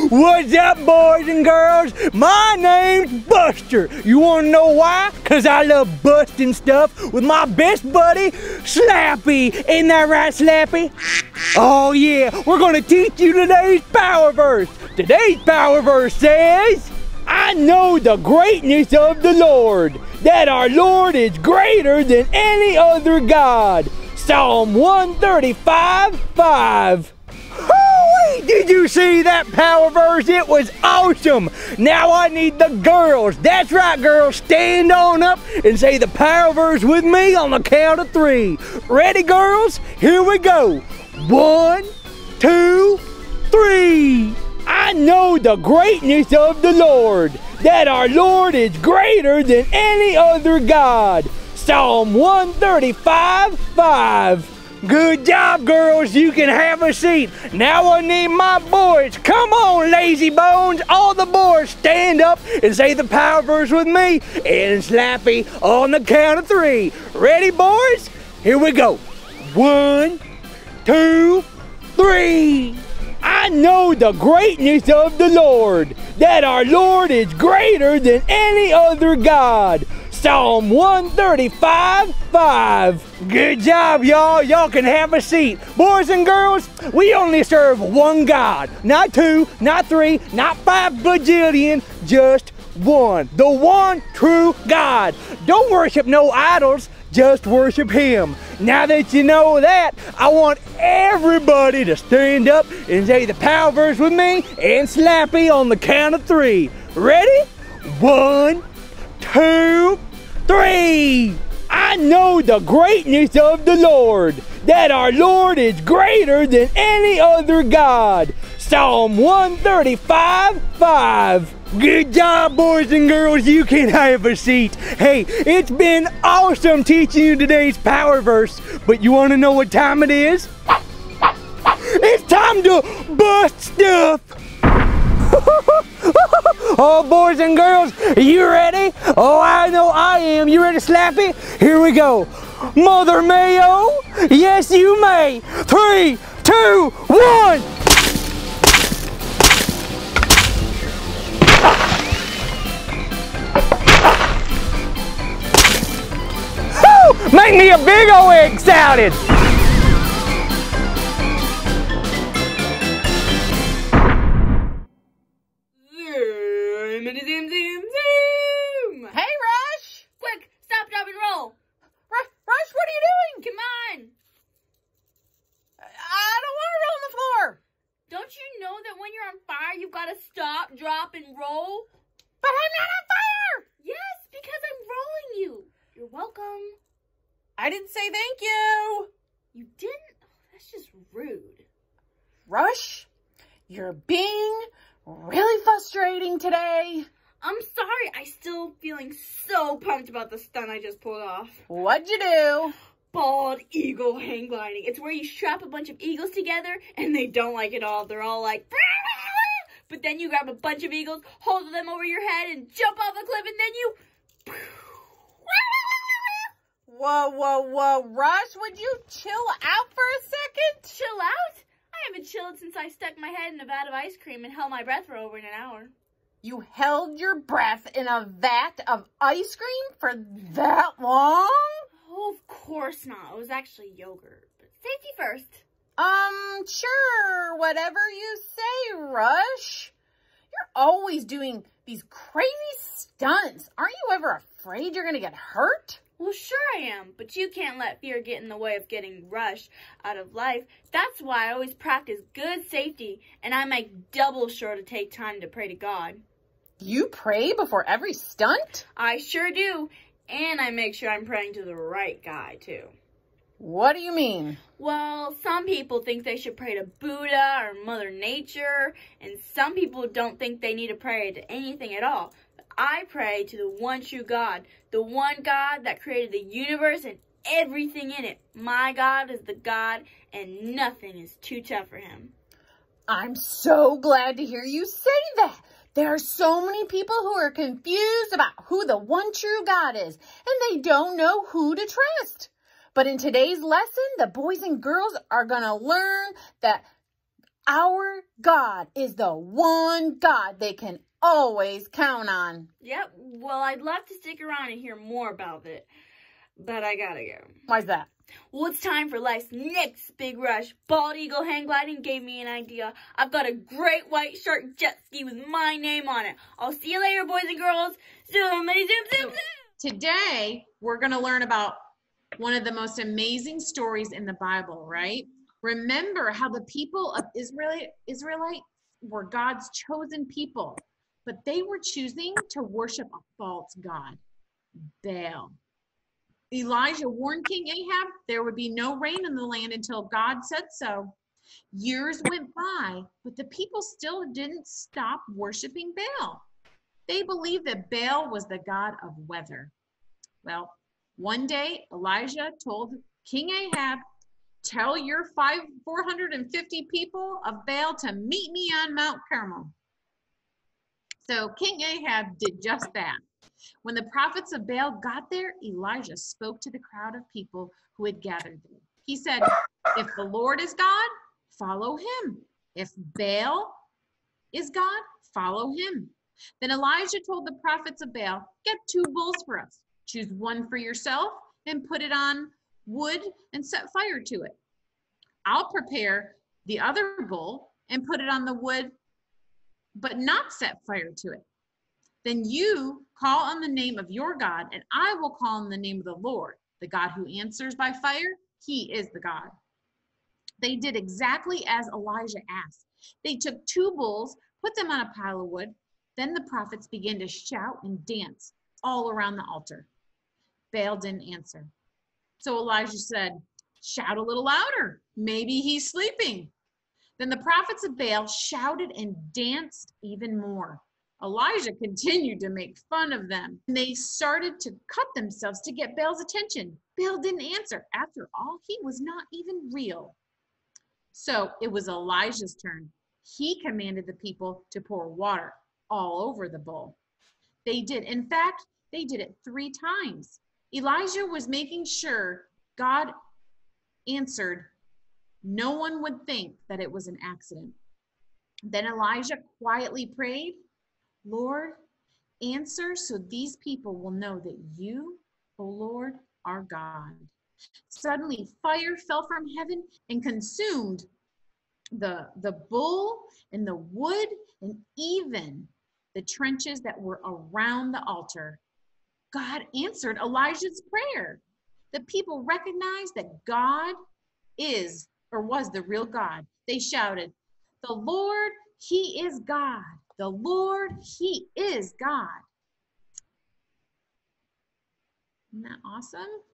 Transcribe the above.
What's up, boys and girls? My name's Buster. You wanna know why? Cause I love busting stuff with my best buddy, Slappy. Ain't that right, Slappy? Oh yeah, we're gonna teach you today's power verse. Today's power verse says, I know the greatness of the Lord, that our Lord is greater than any other God. Psalm 135:5. Hooey! Did you see that power verse? It was awesome. Now I need the girls. That's right, girls. Stand on up and say the power verse with me on the count of 3. Ready, girls? Here we go. 1, 2, 3. I know the greatness of the Lord, that our Lord is greater than any other God. Psalm 135:5. Good job, girls. You can have a seat. Now I need my boys. Come on, lazy bones. All the boys stand up and say the power verse with me and Slappy on the count of 3. Ready, boys? Here we go. 1, 2, 3. I know the greatness of the Lord, that our Lord is greater than any other God. Psalm 135:5. Good job, y'all. Y'all can have a seat. Boys and girls, we only serve one God. Not 2, not 3, not 5 bajillion, just one. The one true God. Don't worship no idols. Just worship Him. Now that you know that, I want everybody to stand up and say the power verse with me and Slappy on the count of 3. Ready? 1, 2, 3. I know the greatness of the Lord, that our Lord is greater than any other God. Psalm 135:5. Good job, boys and girls. You can have a seat. Hey, it's been awesome teaching you today's power verse, but you want to know what time it is? It's time to bust stuff. Oh, boys and girls, are you ready? Oh, I know I am. You ready, Slappy? Here we go. Mother Mayo, yes you may. 3, 2, 1. Make me a big old egg salad! Hey, Rush! Quick, stop, drop, and roll! Rush, what are you doing? Come on! I don't want to roll on the floor! Don't you know that when you're on fire, you've got to stop, drop, and roll? But I'm not on fire! Yes, because I'm rolling you. You're welcome. I didn't say thank you. You didn't? That's just rude. Rush, you're being really frustrating today. I'm sorry. I'm still feeling so pumped about the stunt I just pulled off. What'd you do? Bald eagle hang gliding. It's where you strap a bunch of eagles together and they don't like it all. They're all like, but then you grab a bunch of eagles, hold them over your head and jump off a cliff and then you... Whoa, Rush, would you chill out for a second? Chill out? I haven't chilled since I stuck my head in a vat of ice cream and held my breath for over an hour. You held your breath in a vat of ice cream for that long? Oh, of course not. It was actually yogurt. But safety first. Sure, whatever you say, Rush. You're always doing these crazy stunts. Aren't you ever afraid you're gonna get hurt? Well, sure I am, but you can't let fear get in the way of getting Rush out of life. That's why I always practice good safety, and I make double sure to take time to pray to God. You pray before every stunt? I sure do, and I make sure I'm praying to the right guy, too. What do you mean? Well, some people think they should pray to Buddha or Mother Nature, and some people don't think they need to pray to anything at all. I pray to the one true God, the one God that created the universe and everything in it. My God is the God, and nothing is too tough for Him. I'm so glad to hear you say that. There are so many people who are confused about who the one true God is, and they don't know who to trust. But in today's lesson, the boys and girls are going to learn that Our God is the one God they can always count on. Yep, well, I'd love to stick around and hear more about it, but I gotta go. Why's that? Well, it's time for life's next big rush. Bald Eagle hang gliding gave me an idea. I've got a great white shark jet ski with my name on it. I'll see you later, boys and girls. Zoomity zoom zoom zoom. Today, we're going to learn about one of the most amazing stories in the Bible, right? Remember how the people of Israelites were God's chosen people, but they were choosing to worship a false god, Baal. Elijah warned King Ahab there would be no rain in the land until God said so. Years went by, but the people still didn't stop worshiping Baal. They believed that Baal was the god of weather. Well, one day Elijah told King Ahab, "Tell your 450 people of Baal to meet me on Mount Carmel." So King Ahab did just that. When the prophets of Baal got there, Elijah spoke to the crowd of people who had gathered there. He said, "If the Lord is God, follow him. If Baal is God, follow him." Then Elijah told the prophets of Baal, "Get 2 bulls for us. Choose one for yourself and put it on wood and set fire to it. I'll prepare the other bull and put it on the wood, but not set fire to it. Then you call on the name of your God, and I will call on the name of the Lord, the God who answers by fire. He is the God." They did exactly as Elijah asked. They took 2 bulls, put them on a pile of wood. Then the prophets began to shout and dance all around the altar. Baal didn't answer. So Elijah said, "Shout a little louder. Maybe he's sleeping." Then the prophets of Baal shouted and danced even more. Elijah continued to make fun of them. And they started to cut themselves to get Baal's attention. Baal didn't answer. After all, he was not even real. So it was Elijah's turn. He commanded the people to pour water all over the bull. They did. In fact, they did it 3 times. Elijah was making sure God answered. No one would think that it was an accident. Then Elijah quietly prayed, "Lord, answer so these people will know that you, O Lord, are God." Suddenly, fire fell from heaven and consumed the bull and the wood and even the trenches that were around the altar. God answered Elijah's prayer. The people recognized that God is or was the real God. They shouted, "The Lord, he is God. The Lord, he is God." Isn't that awesome?